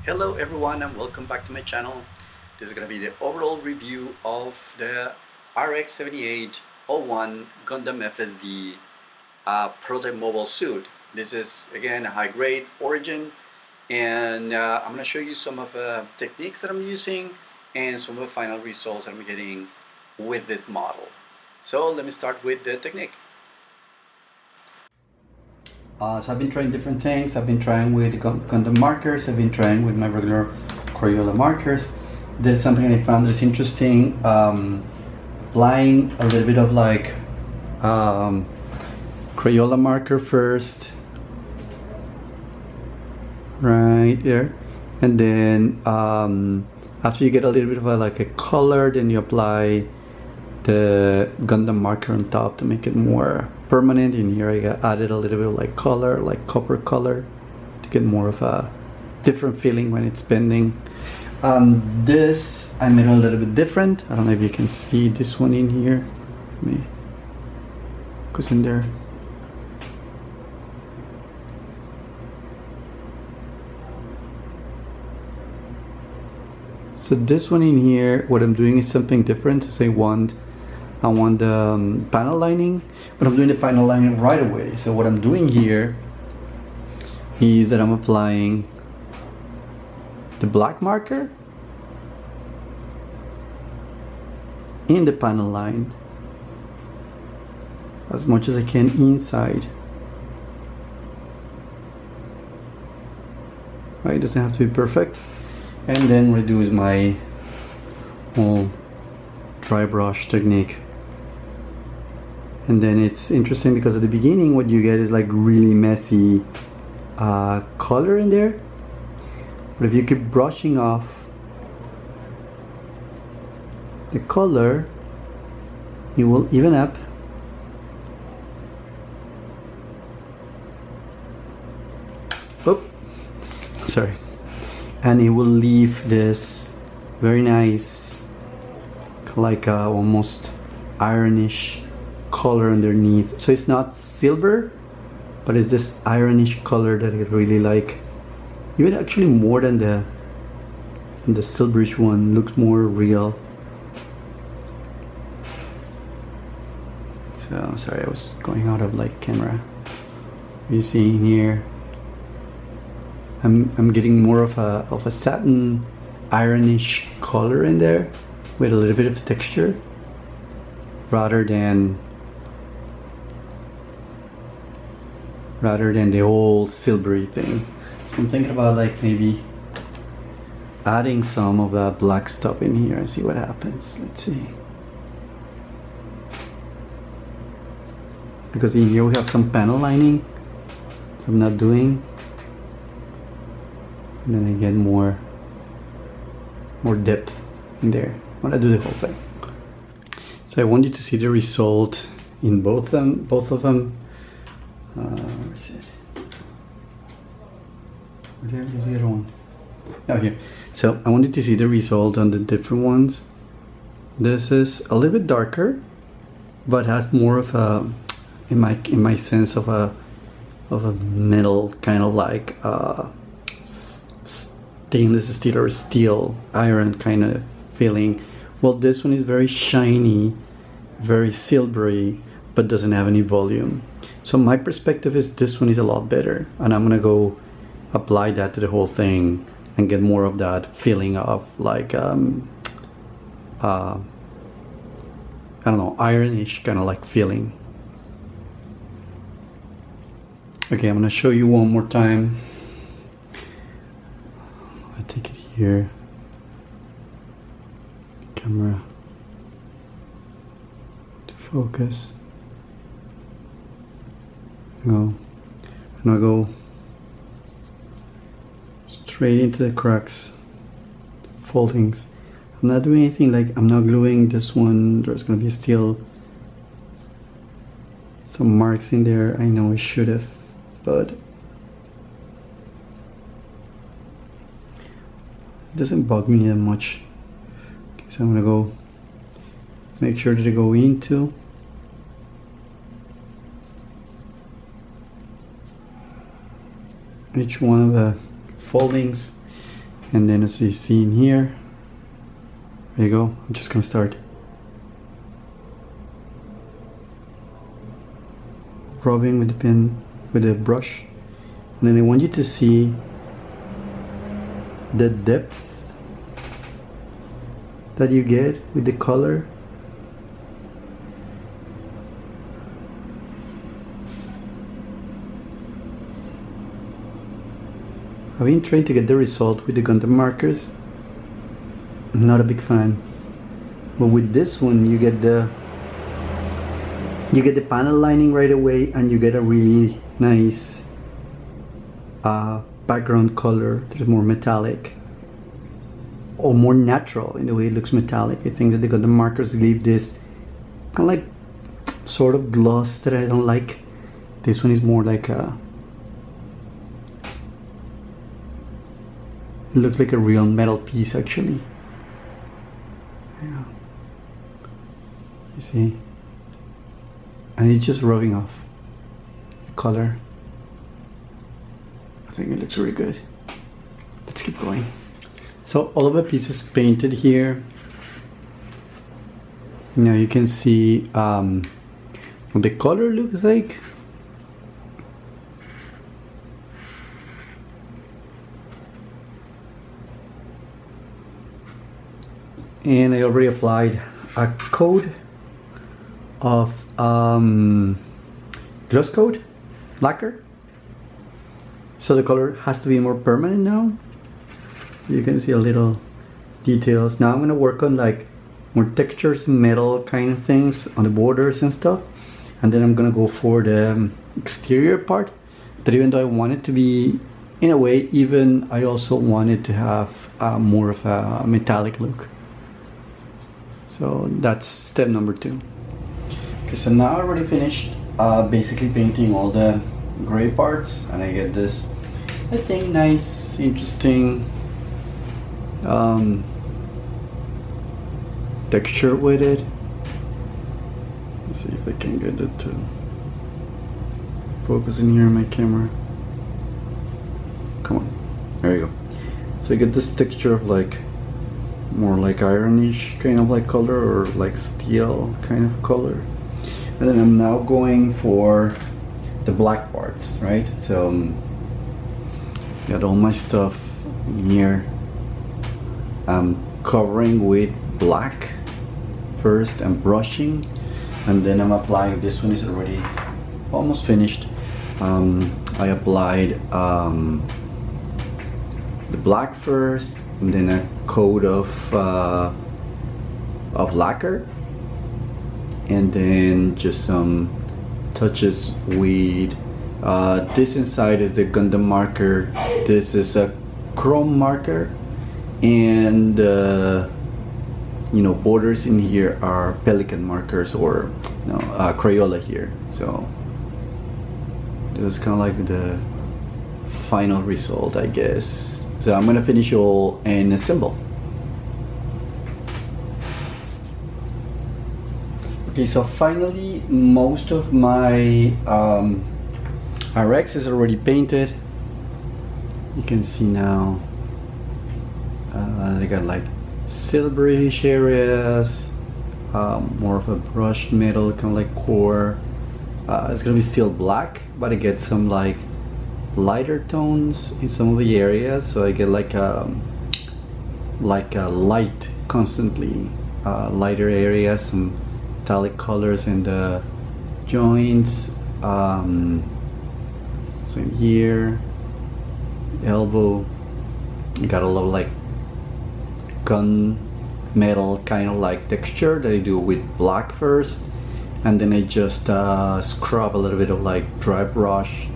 Hello everyone and welcome back to my channel. This is going to be the overall review of the RX78-01 Gundam FSD prototype mobile suit. This is again a high-grade origin, and I'm going to show you some of the techniques that I'm using and some of the final results that I'm getting with this model. So let me start with the technique. So I've been trying different things. I've been trying with Gundam markers. I've been trying with my regular Crayola markers. There's something I found that's interesting. Applying a little bit of like Crayola marker first, right there, and then after you get a little bit of like a color, then you apply the Gundam marker on top to make it more permanent. In here I added a little bit of like color, like copper color, to get more of a different feeling when it's bending. This I made a little bit different. I don't know if you can see this one in here. Let me goes in there. So this one in here, what I'm doing is something different. As I want the panel lining, but I'm doing the panel lining right away. So what I'm doing here is that I'm applying the black marker in the panel line as much as I can inside. Right, it doesn't have to be perfect. And then what I do is my whole dry brush technique. And then it's interesting because at the beginning what you get is like really messy color in there, but if you keep brushing off the color, it will even up. Oh, sorry. And it will leave this very nice, like almost ironish color underneath. So it's not silver, but it's this ironish color that I really like. Even actually more than the silverish one, looks more real. So sorry, I was going out of like camera. You see in here, I'm getting more of a satin ironish color in there with a little bit of texture rather than the whole silvery thing. So I'm thinking about like maybe adding some of that black stuff in here and see what happens. Let's see. Because in here we have some panel lining I'm not doing. And then I get more depth in there when I do the whole thing. So I want you to see the result in both of them. Where is it? There's the other one. Oh, here. So I wanted to see the result on the different ones. This is a little bit darker, but has more of a, in my sense, of a metal kind of like stainless steel or steel iron kind of feeling. Well, this one is very shiny, very silvery, but doesn't have any volume. So my perspective is this one is a lot better, and I'm gonna go apply that to the whole thing and get more of that feeling of like I don't know, ironish kind of like feeling. Okay, I'm gonna show you one more time. I take it here, camera to focus. And I'll go straight into the cracks, foldings. I'm not doing anything like, I'm not gluing this one. There's gonna be still some marks in there. I know I should have, but it doesn't bug me that much. Okay, so I'm gonna go make sure that I go into each one of the foldings And then as you see in here, there you go. I'm just gonna start rubbing with the pen, with the brush, and then I want you to see the depth that you get with the color. I've been trying to get the result with the Gundam markers. I'm not a big fan, but with this one you get the panel lining right away, and you get a really nice background color that is more metallic or more natural in the way it looks metallic. I think that the Gundam markers leave this kind of like sort of gloss that I don't like. This one is more like a, it looks like a real metal piece actually. Yeah. You see? And it's just rubbing off the color. I think it looks really good. Let's keep going. So all of the pieces painted here. Now you can see what the color looks like. And I already applied a coat of gloss coat lacquer, so the color has to be more permanent now. You can see a little details. Now I'm going to work on like more textures, metal kind of things on the borders and stuff, and then I'm going to go for the exterior part, that even though I want it to be in a way even, I also want it to have more of a metallic look. So that's step number 2. Okay, so now I already finished basically painting all the gray parts, and I get this, I think, nice, interesting texture with it. Let's see if I can get it to focus in here on my camera. Come on, there you go. So I get this texture of like more like ironish kind of like color, or like steel kind of color. And then I'm now going for the black parts, right? So got all my stuff in here. I'm covering with black first and brushing, and then I'm applying, this one is already almost finished. I applied the black first, and then a coat of lacquer, and then just some touches with this inside is the Gundam marker. This is a chrome marker, and you know, borders in here are pelican markers, or no, Crayola here. So this is kind of like the final result, I guess. So I'm gonna finish all and assemble. Okay, so finally most of my RX is already painted. You can see now they got like silverish areas, more of a brushed metal, kind of like core. It's gonna be still black, but I get some like lighter tones in some of the areas, so I get like a light constantly, lighter areas, some metallic colors in the joints. So in here, elbow, you got a little like gun metal kind of like texture that I do with black first, and then I just scrub a little bit of like dry brush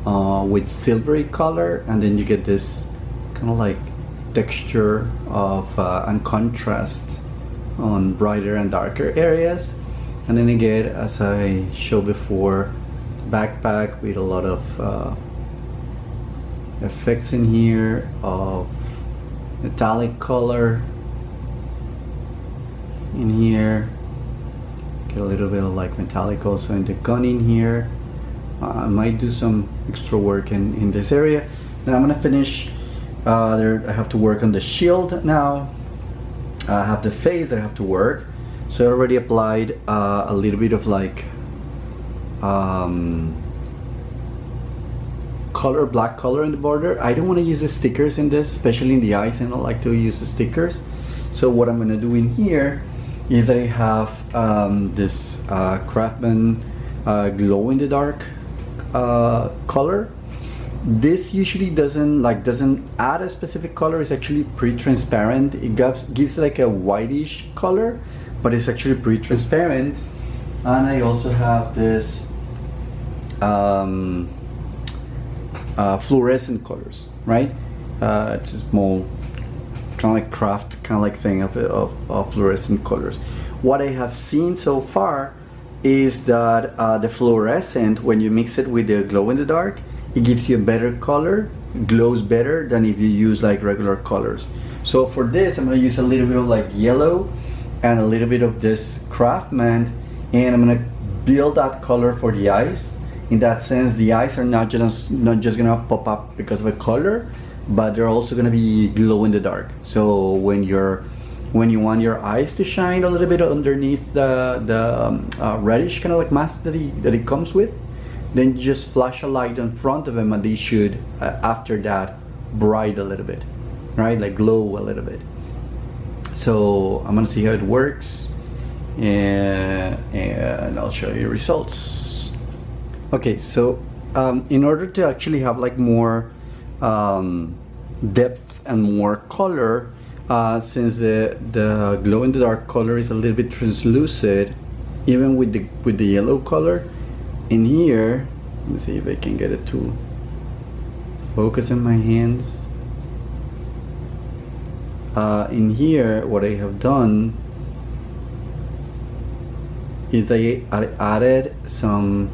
with silvery color, and then you get this kind of like texture of and contrast on brighter and darker areas. And then again, as I showed before, backpack with a lot of effects in here of metallic color in here. Get a little bit of like metallic also in the gun in here. I might do some extra work in this area. Now I'm gonna finish I have to work on the shield now. I have the face that I have to work. So I already applied a little bit of like black color in the border. I don't want to use the stickers in this, especially in the eyes. I don't like to use the stickers. So what I'm going to do in here is that I have this Craftsman glow in the dark color. This usually doesn't add a specific color. It's actually pretty transparent. It gives like a whitish color, but it's actually pretty transparent. And I also have this fluorescent colors, right? It's a small kind of like craft kind of like thing of fluorescent colors. What I have seen so far is that the fluorescent, when you mix it with the glow in the dark, it gives you a better color, glows better than if you use like regular colors. So for this, I'm going to use a little bit of like yellow and a little bit of this Craftsman, and I'm going to build that color for the eyes. In that sense, the eyes are not just gonna pop up because of a color, but they're also gonna be glow in the dark. So when you want your eyes to shine a little bit underneath the reddish kind of like mask that it comes with, then you just flash a light in front of them, and they should after that bright a little bit, right? Like glow a little bit. So I'm gonna see how it works, and I'll show you results. Okay, so in order to actually have like more depth and more color, since the glow in the dark color is a little bit translucent, even with the yellow color in here. Let me see if I can get it to focus in my hands. In here, what I have done is I added some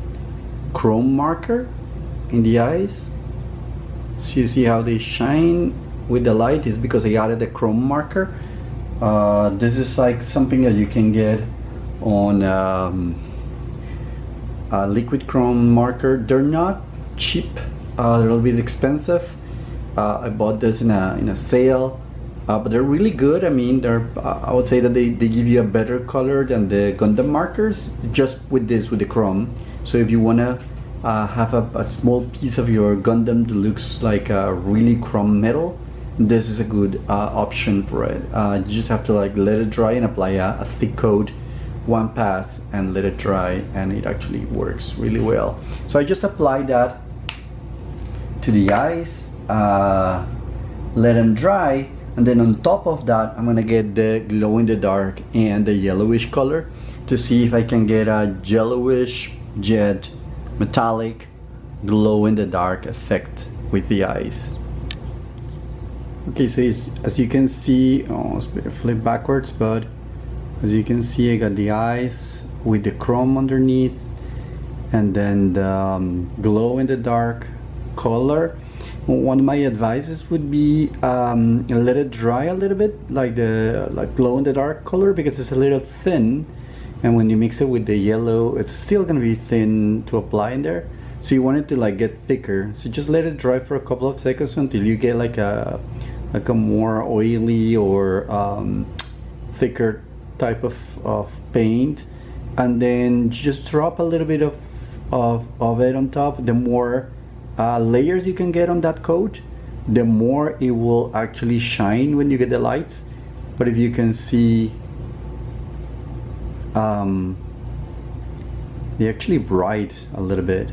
chrome marker in the eyes. So you see how they shine with the light is because I added a chrome marker. This is like something that you can get on a liquid chrome marker. They're not cheap, they're a little bit expensive. I bought this in a sale, but they're really good. I mean, I would say that they give you a better color than the Gundam markers just with the chrome. So if you want to have a small piece of your Gundam that looks like a really chrome metal, this is a good option for it. You just have to like let it dry and apply a thick coat, one pass, and let it dry, and it actually works really well. So I just applied that to the eyes, let them dry, and then on top of that I'm gonna get the glow in the dark and the yellowish color to see if I can get a yellowish jet metallic glow in the dark effect with the eyes. Okay, so as you can see, almost flip backwards, but as you can see, I got the eyes with the chrome underneath, and then the glow in the dark color. One of my advices would be let it dry a little bit, like glow in the dark color, because it's a little thin, and when you mix it with the yellow, it's still gonna be thin to apply in there. So you want it to like get thicker. So just let it dry for a couple of seconds until you get like a more oily or thicker type of paint, and then just drop a little bit of it on top. The more layers you can get on that coat, the more it will actually shine when you get the lights. But if you can see, they actually bright a little bit.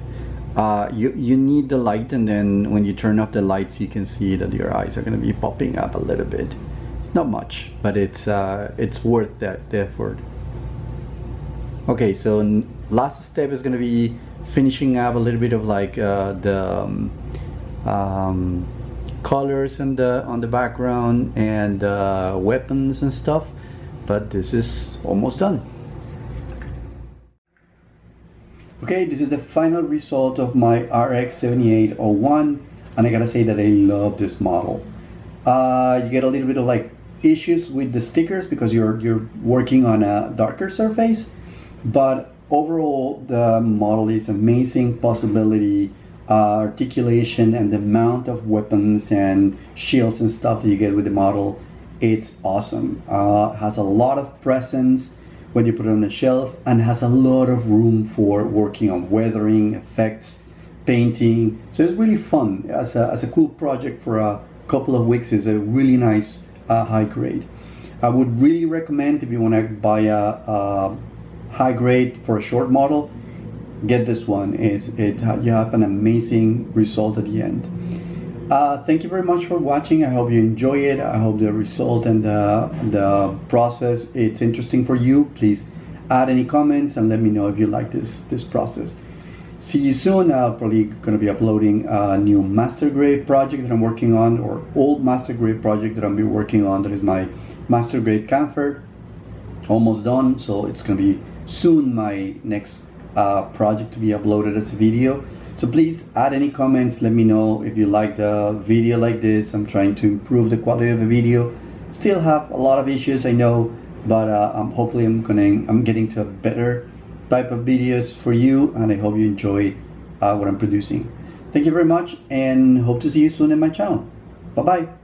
You need the light, and then when you turn off the lights, you can see that your eyes are going to be popping up a little bit. It's not much, but it's worth the effort. Okay, so last step is going to be finishing up a little bit of like the colors on the background and weapons and stuff, but this is almost done. Okay, this is the final result of my RX78-01, and I gotta say that I love this model. You get a little bit of like issues with the stickers because you're working on a darker surface, but overall the model is amazing. Possibility, articulation and the amount of weapons and shields and stuff that you get with the model, it's awesome. Has a lot of presence when you put it on the shelf, and has a lot of room for working on weathering, effects, painting. So it's really fun as a cool project for a couple of weeks. It's a really nice high grade. I would really recommend, if you want to buy a high grade for a short model, get this one. You have an amazing result at the end. Thank you very much for watching. I hope you enjoy it. I hope the result and the process, it's interesting for you. Please add any comments and let me know if you like this process. See you soon. I'm probably going to be uploading a new master grade project that I'm working on, or old master grade project that I've been working on. That is my master grade camphor, almost done. So it's going to be soon my next project to be uploaded as a video. So please add any comments. Let me know if you like the video like this. I'm trying to improve the quality of the video. Still have a lot of issues, I know, but hopefully I'm getting to a better type of videos for you, and I hope you enjoy what I'm producing. Thank you very much, and hope to see you soon in my channel. Bye bye.